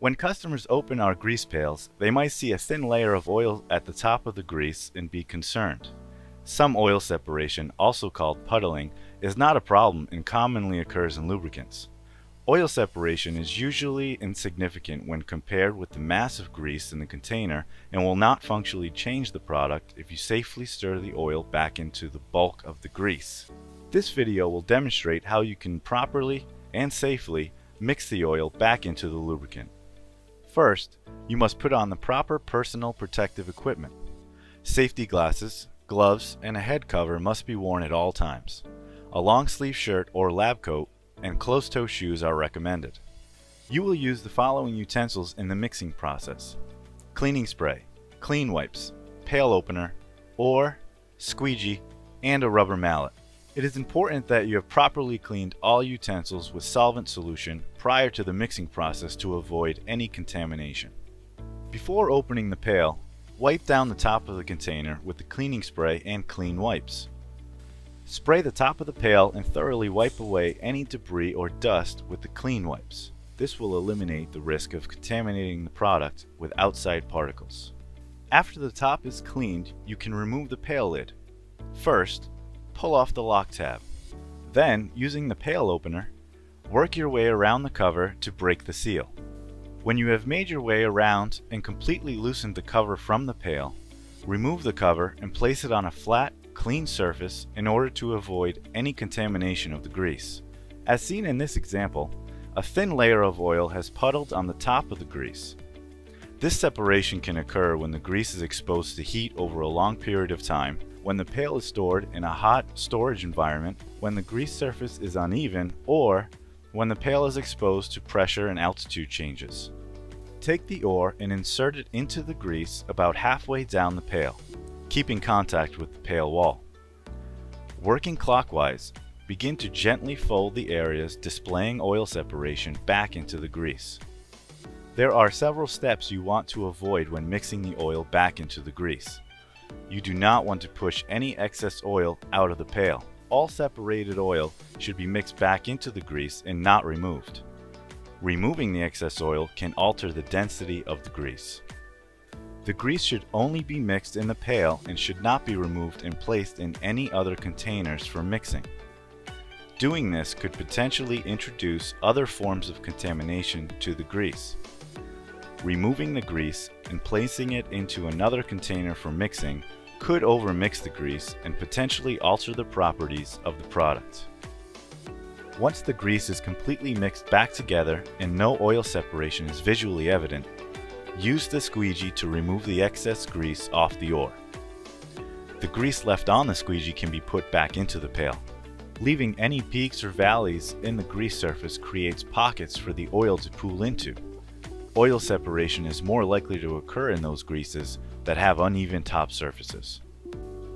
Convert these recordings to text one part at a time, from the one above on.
When customers open our grease pails, they might see a thin layer of oil at the top of the grease and be concerned. Some oil separation, also called puddling, is not a problem and commonly occurs in lubricants. Oil separation is usually insignificant when compared with the mass of grease in the container and will not functionally change the product if you safely stir the oil back into the bulk of the grease. This video will demonstrate how you can properly and safely mix the oil back into the lubricant. First, you must put on the proper personal protective equipment. Safety glasses, gloves, and a head cover must be worn at all times. A long sleeve shirt or lab coat and closed-toe shoes are recommended. You will use the following utensils in the mixing process: cleaning spray, clean wipes, pail opener, or squeegee, and a rubber mallet. It is important that you have properly cleaned all utensils with solvent solution prior to the mixing process to avoid any contamination. Before opening the pail, wipe down the top of the container with the cleaning spray and clean wipes. Spray the top of the pail and thoroughly wipe away any debris or dust with the clean wipes. This will eliminate the risk of contaminating the product with outside particles. After the top is cleaned, you can remove the pail lid. First, pull off the lock tab. Then, using the pail opener, work your way around the cover to break the seal. When you have made your way around and completely loosened the cover from the pail, remove the cover and place it on a flat, clean surface in order to avoid any contamination of the grease. As seen in this example, a thin layer of oil has puddled on the top of the grease. This separation can occur when the grease is exposed to heat over a long period of time, when the pail is stored in a hot storage environment, when the grease surface is uneven, or when the pail is exposed to pressure and altitude changes. Take the oar and insert it into the grease about halfway down the pail, keeping contact with the pail wall. Working clockwise, begin to gently fold the areas displaying oil separation back into the grease. There are several steps you want to avoid when mixing the oil back into the grease. You do not want to push any excess oil out of the pail. All separated oil should be mixed back into the grease and not removed. Removing the excess oil can alter the density of the grease. The grease should only be mixed in the pail and should not be removed and placed in any other containers for mixing. Doing this could potentially introduce other forms of contamination to the grease. Removing the grease and placing it into another container for mixing could overmix the grease and potentially alter the properties of the product. Once the grease is completely mixed back together and no oil separation is visually evident, use the squeegee to remove the excess grease off the oar. The grease left on the squeegee can be put back into the pail. Leaving any peaks or valleys in the grease surface creates pockets for the oil to pool into. Oil separation is more likely to occur in those greases that have uneven top surfaces.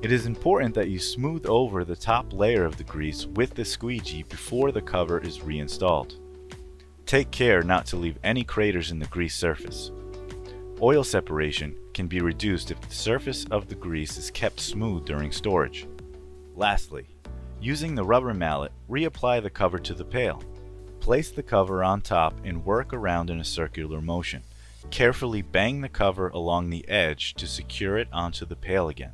It is important that you smooth over the top layer of the grease with the squeegee before the cover is reinstalled. Take care not to leave any craters in the grease surface. Oil separation can be reduced if the surface of the grease is kept smooth during storage. Lastly, using the rubber mallet, reapply the cover to the pail. Place the cover on top and work around in a circular motion. Carefully bang the cover along the edge to secure it onto the pail again.